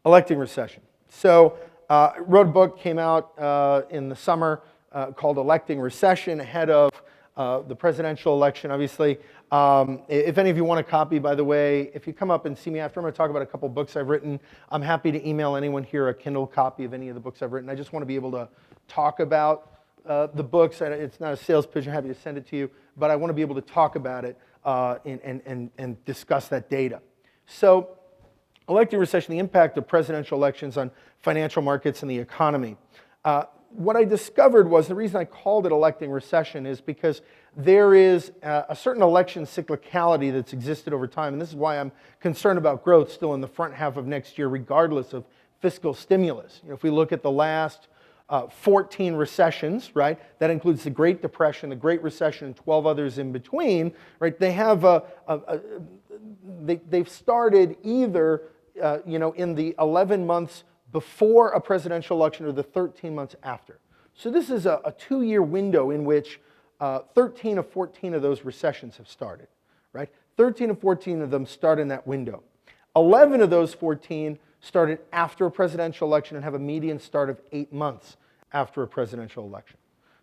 Electing Recession. So wrote a book, came out in the summer called Electing Recession, ahead of the presidential election, obviously. If any of you want a copy, by the way, if you come up and see me after, I'm going to talk about a couple books I've written. I'm happy to email anyone here a Kindle copy of any of the books I've written. I just want to be able to talk about the books. And it's not a sales pitch, I'm happy to send it to you, but I want to be able to talk about it and discuss that data. So, Electing Recession, the impact of presidential elections on financial markets and the economy. What I discovered was, the reason I called it Electing Recession is because there is a certain election cyclicality that's existed over time, and this is why I'm concerned about growth still in the front half of next year, regardless of fiscal stimulus. If we look at the last 14 recessions, right, that includes the Great Depression, the Great Recession, and 12 others in between, right, they have they've started either in the 11 months before a presidential election or the 13 months after. So this is a 2-year window in which 13 of 14 of those recessions have started, right? 13 of 14 of them start in that window. 11 of those 14 started after a presidential election and have a median start of 8 months after a presidential election.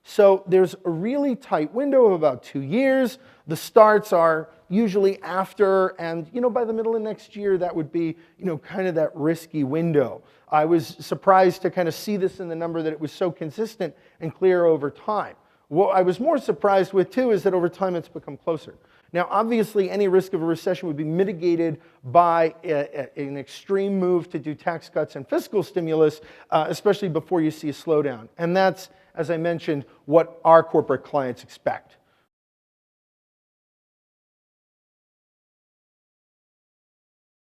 So there's a really tight window of about 2 years. The starts are usually after, and by the middle of next year, that would be kind of that risky window. I was surprised to kind of see this in the number that it was so consistent and clear over time. What I was more surprised with too is that over time it's become closer. Now, obviously, any risk of a recession would be mitigated by an extreme move to do tax cuts and fiscal stimulus, especially before you see a slowdown. And that's, as I mentioned, what our corporate clients expect.